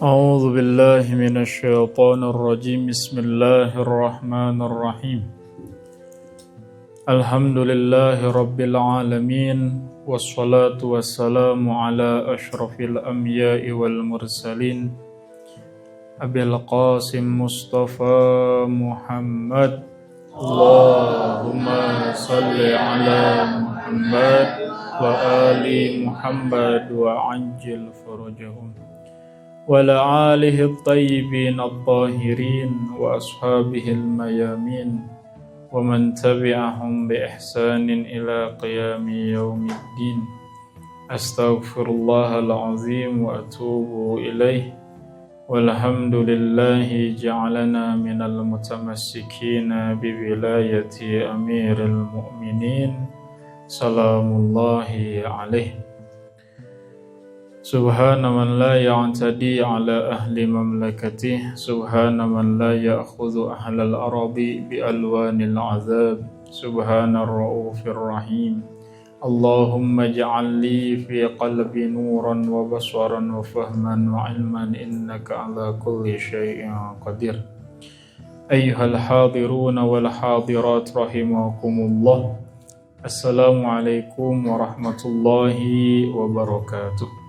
أعوذ بالله من الشيطان الرجيم بسم الله الرحمن الرحيم الحمد لله رب العالمين والصلاة والسلام على أشرف الأنبياء والمرسلين أبي القاسم مصطفى محمد اللهم صل على محمد وآل محمد وعجل فرجهم وعلى آله الطيبين الطاهرين وأصحابه الميامين ومن تبعهم بإحسان إلى قيام يوم الدين أستغفر الله العظيم وأتوب إليه والحمد لله جعلنا من المتمسكين بولاية أمير المؤمنين سلام الله عليه سبحان من لا يعتدي على أهل مملكته سبحان من لا يأخذ أهل الأرض بألوان العذاب سبحان الرؤوف الرحيم اللهم اجعل لي في قلبي نورا وبصرا وفهما وعلما إنك على كل شيء قدير أيها الحاضرون والحاضرات رحمكم الله السلام عليكم ورحمة الله وبركاته.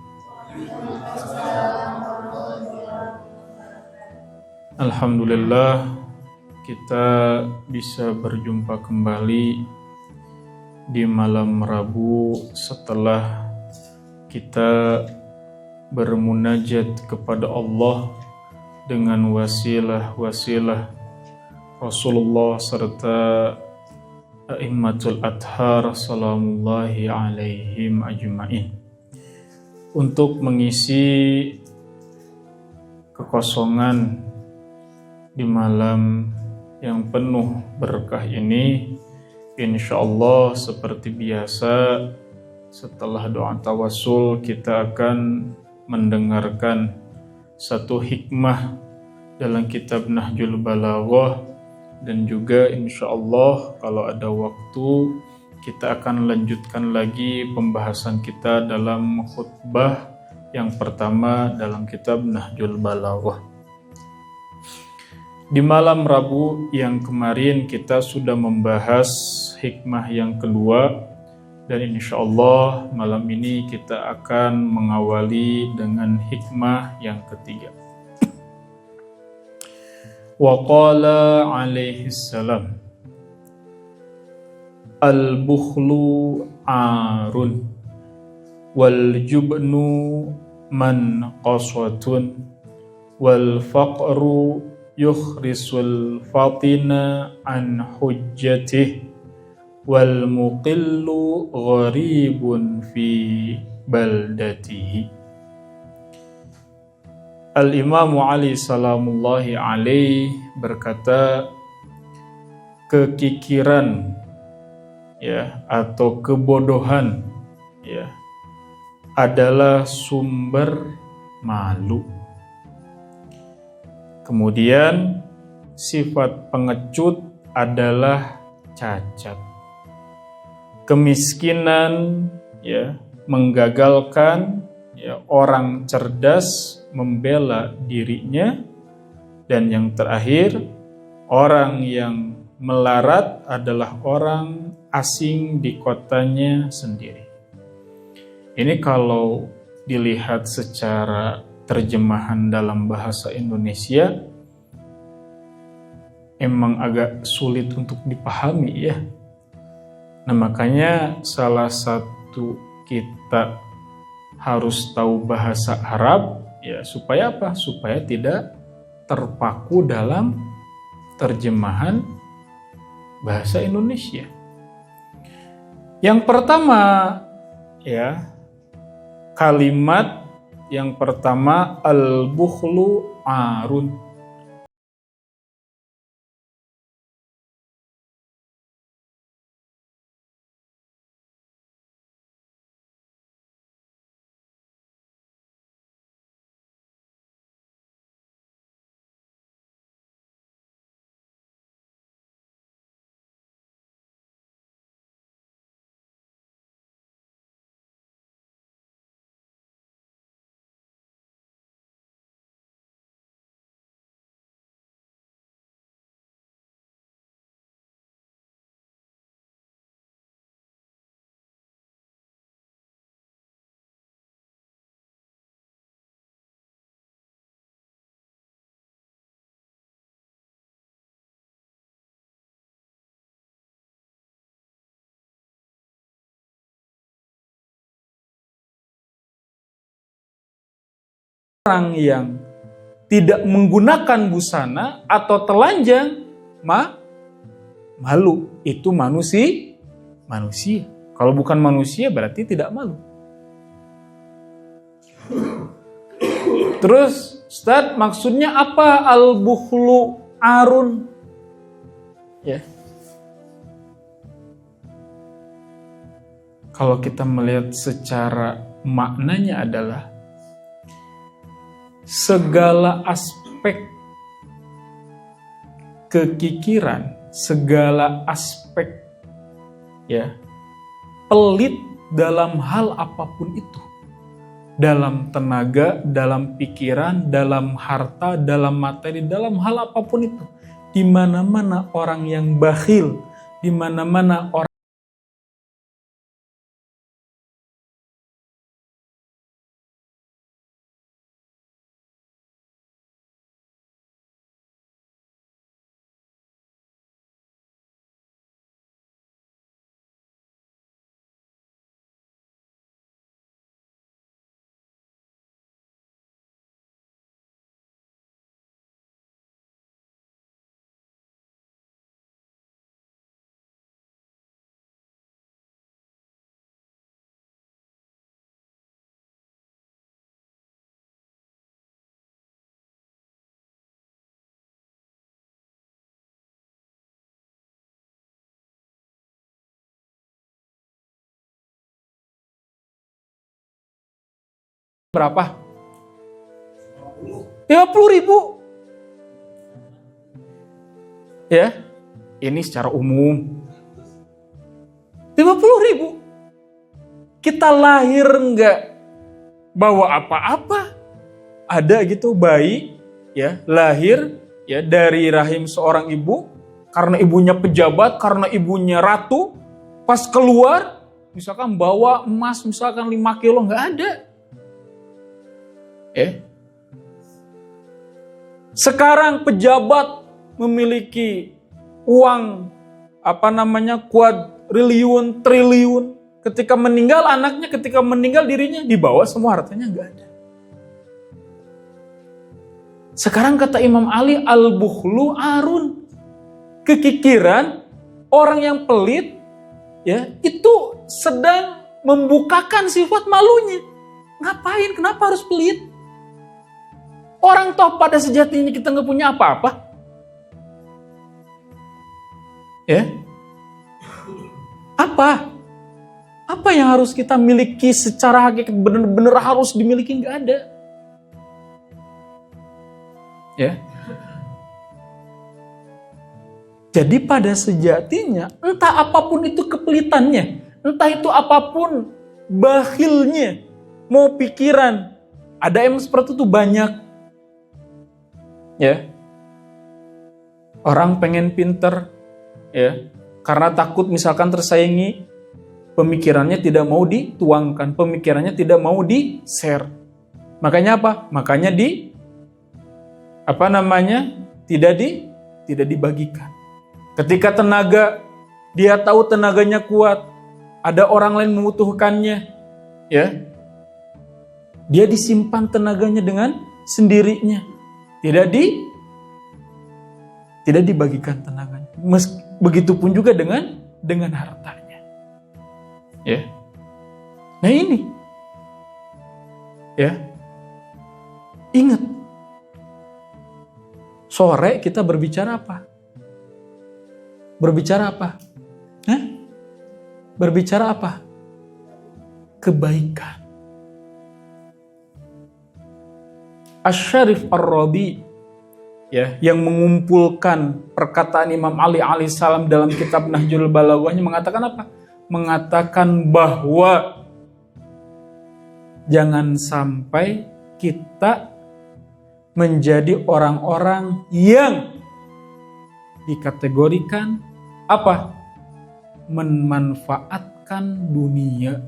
Alhamdulillah kita bisa berjumpa kembali di malam Rabu setelah kita bermunajat kepada Allah dengan wasilah-wasilah Rasulullah serta A'immatul Athhar salamullahi alaihim ajma'in untuk mengisi kekosongan di malam yang penuh berkah ini. Insyaallah seperti biasa setelah doa tawassul kita akan mendengarkan satu hikmah dalam kitab Nahjul Balaghah, dan juga insyaallah kalau ada waktu kita akan lanjutkan lagi pembahasan kita dalam khutbah yang pertama dalam kitab Nahjul Balaghah. Di malam Rabu yang kemarin kita sudah membahas hikmah yang kedua, dan insyaallah malam ini kita akan mengawali dengan hikmah yang ketiga. Wa qala alaihi salam al-bukhlu arun wal jubnu man qaswatun wal faqru yukhrisul fatina an hujjatih wal muqillu gharibun fi baldatihi. Al-Imam Ali salamullahi alaih berkata, kekikiran ya atau kebodohan ya adalah sumber malu. Kemudian sifat pengecut adalah cacat. Kemiskinan ya menggagalkan ya orang cerdas membela dirinya, dan yang terakhir orang yang melarat adalah orang asing di kotanya sendiri. Ini kalau dilihat secara terjemahan dalam bahasa Indonesia emang agak sulit untuk dipahami ya. Nah makanya salah satu kita harus tahu bahasa Arab ya, supaya apa? Supaya tidak terpaku dalam terjemahan bahasa Indonesia. Yang pertama ya, kalimat yang pertama al-bukhlu arun. orang yang tidak menggunakan busana atau telanjang malu. Itu manusia. Kalau bukan manusia berarti tidak malu. Terus Ustaz, maksudnya apa al-bukhlu arun? Ya. Kalau kita melihat secara maknanya adalah segala aspek kekikiran, segala aspek ya pelit dalam hal apapun itu. Dalam tenaga, dalam pikiran, dalam harta, dalam materi, dalam hal apapun itu. Di mana-mana orang yang bakhil, di mana-mana orang berapa? 50.000. Ya, ini secara umum. 50.000. Kita lahir enggak bawa apa-apa. Ada gitu bayi, ya, lahir ya dari rahim seorang ibu, karena ibunya pejabat, karena ibunya ratu, pas keluar misalkan bawa emas misalkan 5 kilo, enggak ada. Sekarang pejabat memiliki uang kuadriliun, triliun. Ketika meninggal anaknya, ketika meninggal dirinya, dibawa semua hartanya, enggak ada. Sekarang kata Imam Ali, al-bukhlu arun. Kekikiran, orang yang pelit, ya itu sedang membukakan sifat malunya. Ngapain? Kenapa harus pelit? Orang toh pada sejatinya kita nggak punya apa-apa. Ya? Apa? Apa yang harus kita miliki secara hakikat benar-benar harus dimiliki? Nggak ada. Ya? Jadi pada sejatinya, entah apapun itu kepelitannya, entah itu apapun bakhilnya, mau pikiran, ada yang seperti itu banyak. Ya, orang pengen pinter, ya, karena takut misalkan tersaingi, pemikirannya tidak mau dituangkan, pemikirannya tidak mau di-share. Makanya apa? Makanya tidak dibagikan. Ketika tenaga, dia tahu tenaganya kuat, ada orang lain membutuhkannya, ya, dia disimpan tenaganya dengan sendirinya. Tidak dibagikan tenaganya. Begitupun juga dengan hartanya. Ya. Nah ini. Ya. Ingat. Sore kita berbicara apa? Berbicara apa? Berbicara apa? Kebaikan. Asy-Syarif Ar-Rabi, ya, yang mengumpulkan perkataan Imam Ali alaihissalam dalam kitab Nahjul Balaghahnya mengatakan apa? Mengatakan bahwa jangan sampai kita menjadi orang-orang yang dikategorikan apa? Memanfaatkan dunia.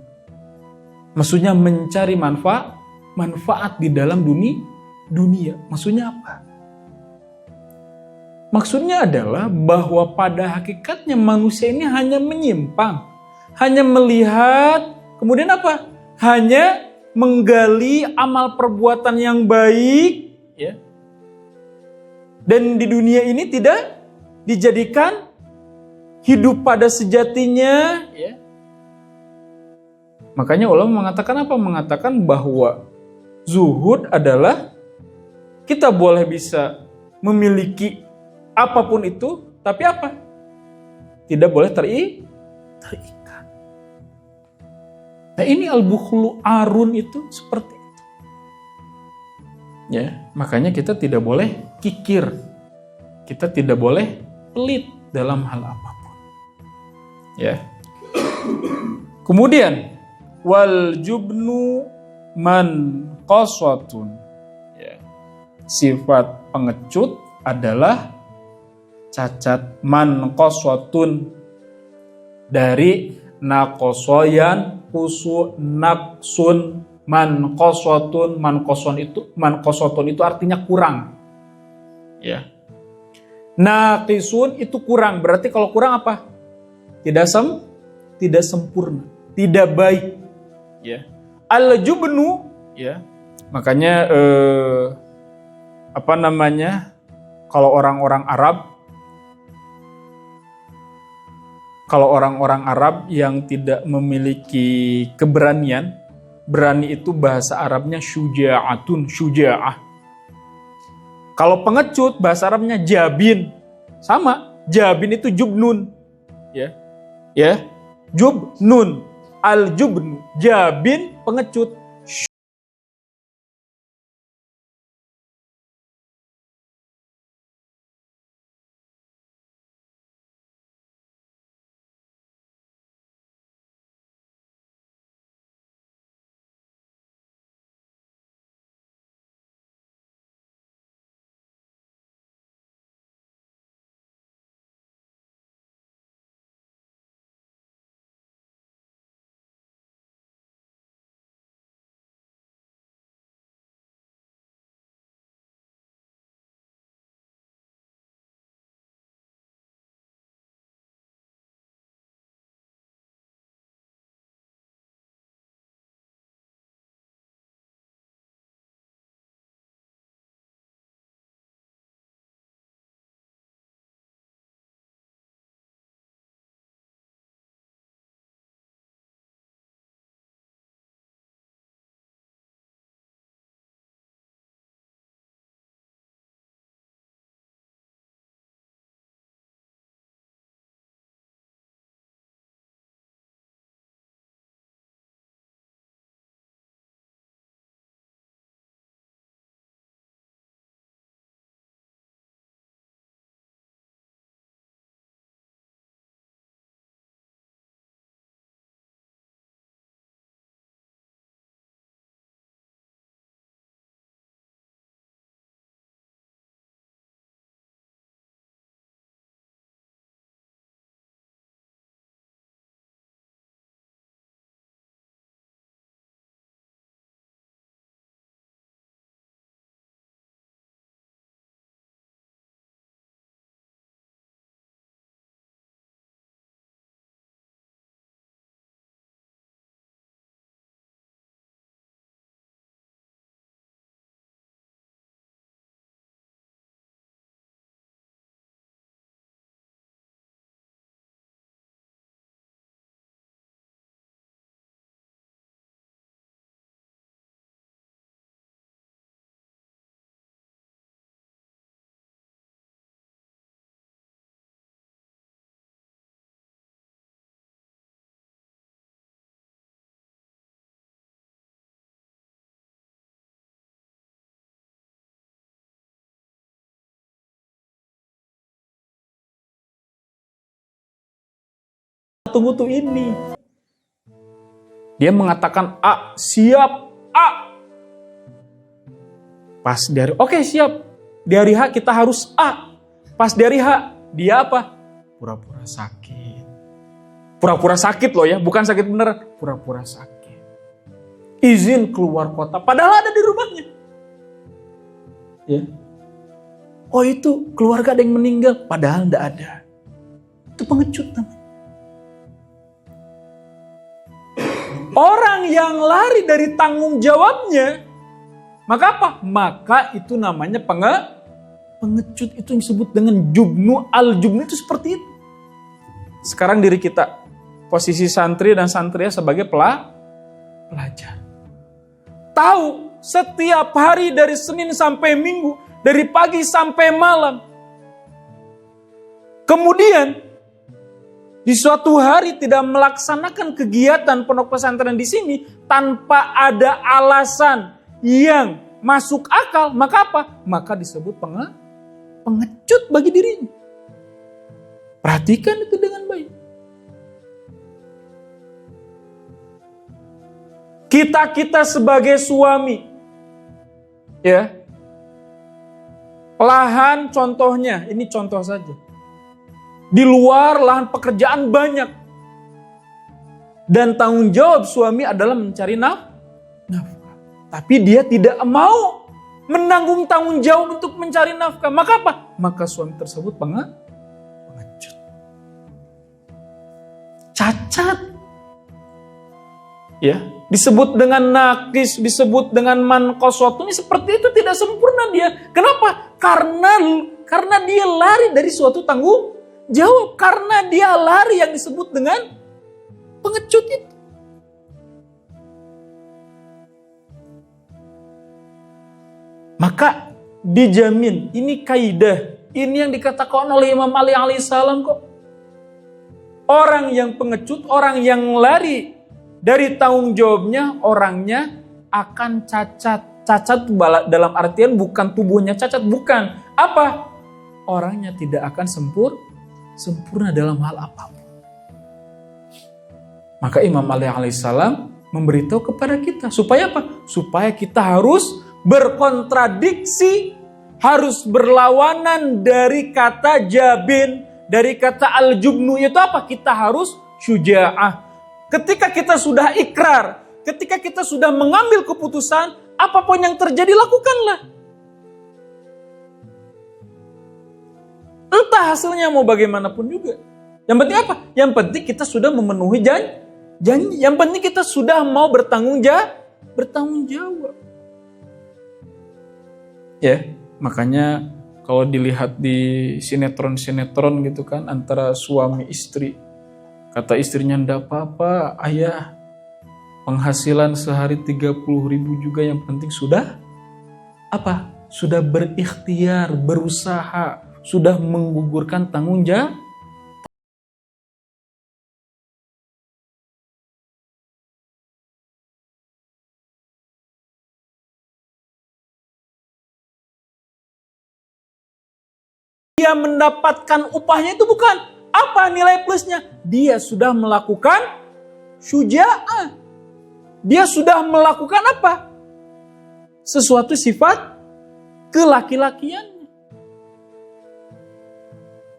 Maksudnya mencari manfaat di dalam dunia. Maksudnya apa? Maksudnya adalah bahwa pada hakikatnya manusia ini hanya menyimpang, hanya melihat, kemudian apa? Hanya menggali amal perbuatan yang baik, ya. Dan di dunia ini tidak dijadikan hidup pada sejatinya, ya. Makanya ulama mengatakan apa? Mengatakan bahwa zuhud adalah kita boleh bisa memiliki apapun itu, tapi apa? Tidak boleh terikat. Nah ini al-bukhlu arun itu seperti itu. Ya, makanya kita tidak boleh kikir. Kita tidak boleh pelit dalam hal apapun. Ya. Kemudian wal jubnu man qaswatun. Ya. Sifat pengecut adalah cacat man qaswatun dari naqasoyan kusu naksun man qaswatun itu artinya kurang. Ya. Naqisun itu kurang, berarti kalau kurang apa? Tidak sempurna, tidak baik. Ya. Al-jubnu, ya. Makanya kalau orang-orang Arab yang tidak memiliki keberanian, berani itu bahasa Arabnya syuja'ah. Kalau pengecut bahasa Arabnya jabin. Sama, jabin itu jubnun. Ya. Ya. Jubnun, al-jubnu, jabin pengecut. Tunggu tuh ini. Dia mengatakan A, siap A. Pas dari oke, siap. Di hari H kita harus A. Pas dari H, dia apa? Pura-pura sakit. Pura-pura sakit loh ya, bukan sakit beneran. Pura-pura sakit. Izin keluar kota, padahal ada di rumahnya. Ya. Oh itu keluarga ada yang meninggal, padahal tidak ada. Itu pengecut namanya. Orang yang lari dari tanggung jawabnya, maka apa? Maka itu namanya pengecut. Itu yang disebut dengan jubnu. Al-jubnu itu seperti itu. Sekarang diri kita, posisi santri dan santria sebagai pelajar. Tahu setiap hari dari Senin sampai Minggu, dari pagi sampai malam. Kemudian di suatu hari tidak melaksanakan kegiatan pondok pesantren di sini tanpa ada alasan yang masuk akal, maka apa? Maka disebut pengecut bagi dirinya. Perhatikan itu dengan baik. Kita sebagai suami, ya, lahan contohnya, ini contoh saja. Di luar lahan pekerjaan banyak. Dan tanggung jawab suami adalah mencari nafkah. Tapi dia tidak mau menanggung tanggung jawab untuk mencari nafkah. Maka apa? Maka suami tersebut pengecut. Cacat. Ya, disebut dengan nakis, disebut dengan mankoswatu. Ini seperti itu, tidak sempurna dia. Kenapa? Karena dia lari dari suatu tanggung jawab, karena dia lari yang disebut dengan pengecut itu. Maka dijamin, ini kaidah, ini yang dikatakan oleh Imam Ali alaihissalam kok. Orang yang pengecut, orang yang lari dari tanggung jawabnya, orangnya akan cacat. Cacat dalam artian bukan tubuhnya cacat, bukan. Apa? Orangnya tidak akan sempurna dalam hal apapun. Maka Imam Ali alaihissalam memberitahu kepada kita supaya apa? Supaya kita harus berkontradiksi, harus berlawanan dari kata jabin, dari kata al-jubnu. Itu apa? Kita harus syuja'ah. Ketika kita sudah ikrar, ketika kita sudah mengambil keputusan, apapun yang terjadi lakukanlah. Entah hasilnya mau bagaimanapun juga. Yang penting apa? Yang penting kita sudah memenuhi janji. Yang penting kita sudah mau bertanggung jawab. Ya, makanya kalau dilihat di sinetron gitu kan, antara suami istri. Kata istrinya, "Ndak apa-apa, ayah. Penghasilan sehari 30.000 juga, yang penting sudah apa? Sudah berikhtiar, berusaha. Sudah menggugurkan tanggung jawab." Dia mendapatkan upahnya itu bukan apa nilai plusnya. Dia sudah melakukan syuja'ah. Dia sudah melakukan apa? Sesuatu sifat kelaki-lakian.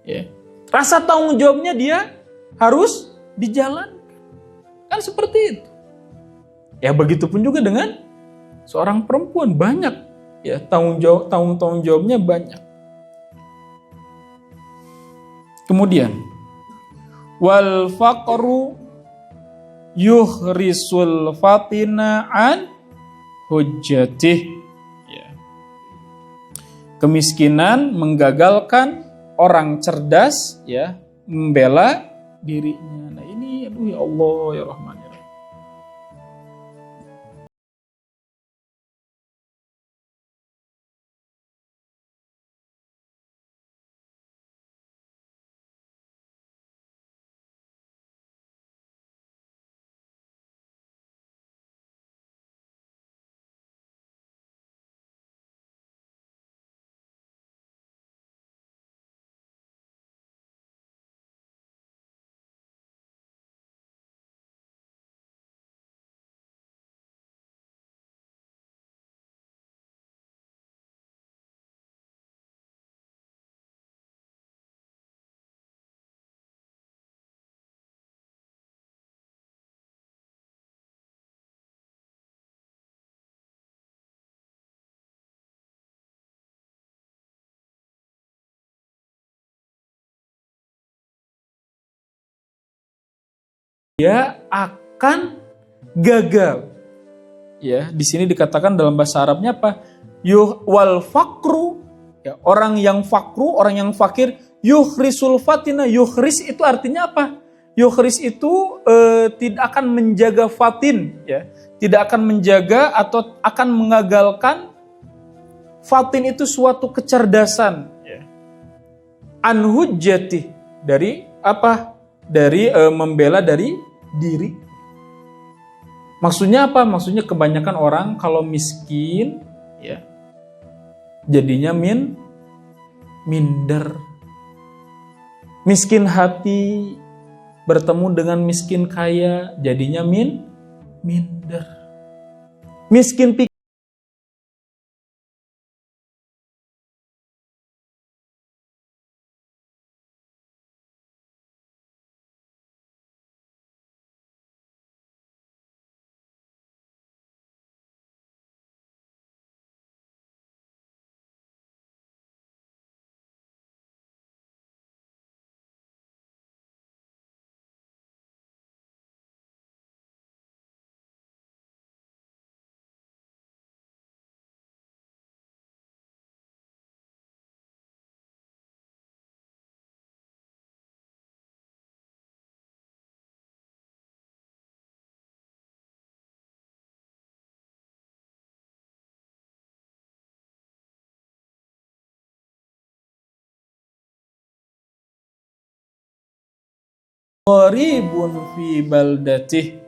Ya. Rasa tanggung jawabnya dia harus dijalankan. Kan seperti itu. Ya begitupun juga dengan seorang perempuan, banyak ya tanggung jawabnya banyak. Kemudian wal faqru yuhrisul fatina an hujjatih. Ya. Kemiskinan menggagalkan orang cerdas ya membela dirinya. Nah ini aduh ya Allah ya Rahman ya Rahim. Dia akan gagal. Ya, di sini dikatakan dalam bahasa Arabnya apa? Wal fakru, ya, orang yang fakru, orang yang fakir, yukhrisul fatina. Yukhris itu artinya apa? Yukhris itu tidak akan menjaga fatin, ya, tidak akan menjaga atau akan mengagalkan. Fatin itu suatu kecerdasan, ya. An hujjati, dari apa? Dari membela dari diri. Maksudnya apa? Maksudnya kebanyakan orang kalau miskin, ya, jadinya minder. Miskin hati bertemu dengan miskin kaya, jadinya minder. Miskin pikir. Gharibun fi baldatih.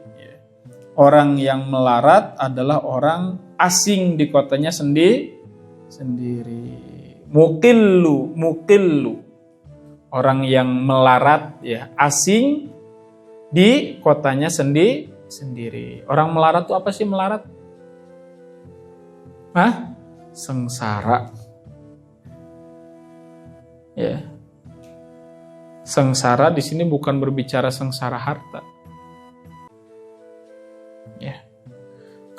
Orang yang melarat adalah orang asing di kotanya sendiri. Mukillu. Orang yang melarat, ya, asing di kotanya sendiri. Orang melarat itu apa sih melarat? Hah? Sengsara. Ya. Sengsara di sini bukan berbicara sengsara harta. Ya.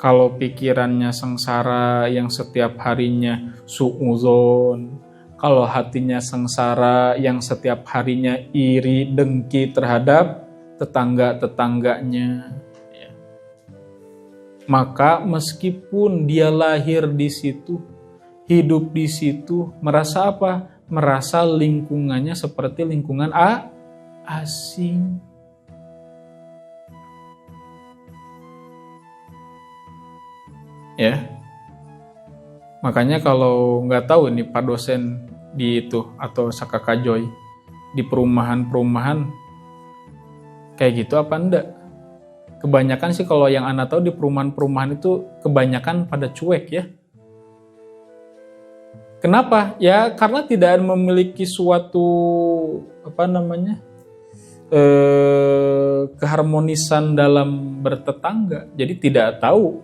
Kalau pikirannya sengsara yang setiap harinya suudzon, kalau hatinya sengsara yang setiap harinya iri, dengki terhadap tetangga-tetangganya, ya, maka meskipun dia lahir di situ, hidup di situ, merasa apa? Merasa lingkungannya seperti lingkungan asing. Ya, makanya kalau nggak tahu nih Pak dosen di itu atau Sakakajoy di perumahan kayak gitu apa enggak? Kebanyakan sih kalau yang Anda tahu di perumahan-perumahan itu kebanyakan pada cuek, ya. Kenapa? Ya karena tidak memiliki suatu keharmonisan dalam bertetangga. Jadi tidak tahu.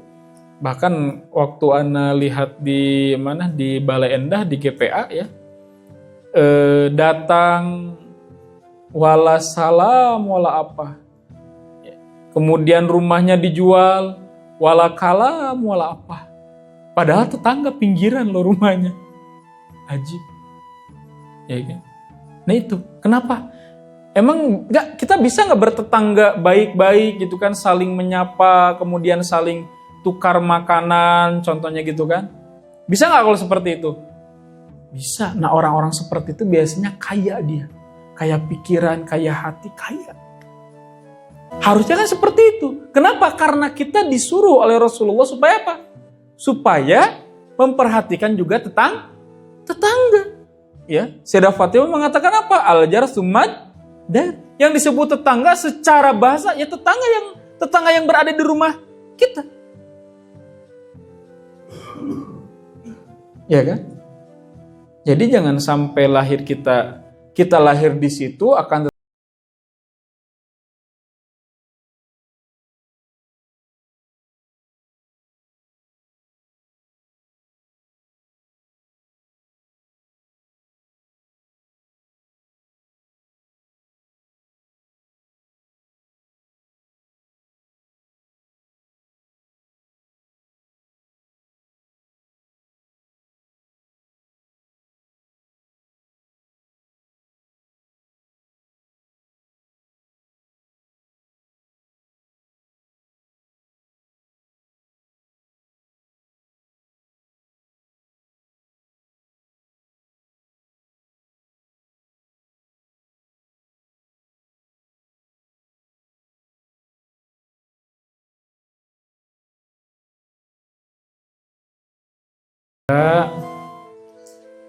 Bahkan waktu Ana lihat di Balai Endah di GPA, ya, datang wala salam wala apa. Kemudian rumahnya dijual wala kalam wala apa. Padahal tetangga pinggiran loh rumahnya. Ajib. Ya kan? Nah itu, kenapa? Emang kita bisa nggak bertetangga baik-baik gitu kan, saling menyapa, kemudian saling tukar makanan, contohnya gitu kan? Bisa nggak kalau seperti itu? Bisa. Nah orang-orang seperti itu biasanya kaya dia. Kaya pikiran, kaya hati, kaya. Harusnya kan seperti itu. Kenapa? Karena kita disuruh oleh Rasulullah supaya apa? Supaya memperhatikan juga tetangga. Ya, Sayyidah Fatimah mengatakan apa? Al-jar sumad dan yang disebut tetangga secara bahasa ya tetangga yang berada di rumah kita. Ya kan? Jadi jangan sampai kita lahir di situ akan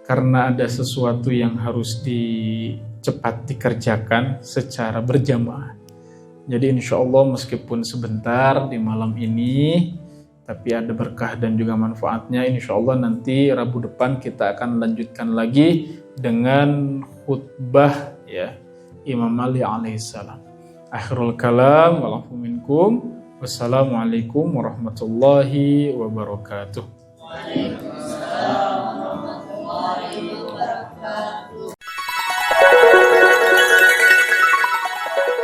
karena ada sesuatu yang harus cepat dikerjakan secara berjamaah. Jadi insya Allah meskipun sebentar di malam ini, tapi ada berkah dan juga manfaatnya. Insya Allah nanti Rabu depan kita akan lanjutkan lagi dengan khutbah ya Imam Ali alaihissalam. Akhirul kalam, wa'alafu minkum. Wassalamualaikum warahmatullahi wabarakatuh. Waalaikumsalam.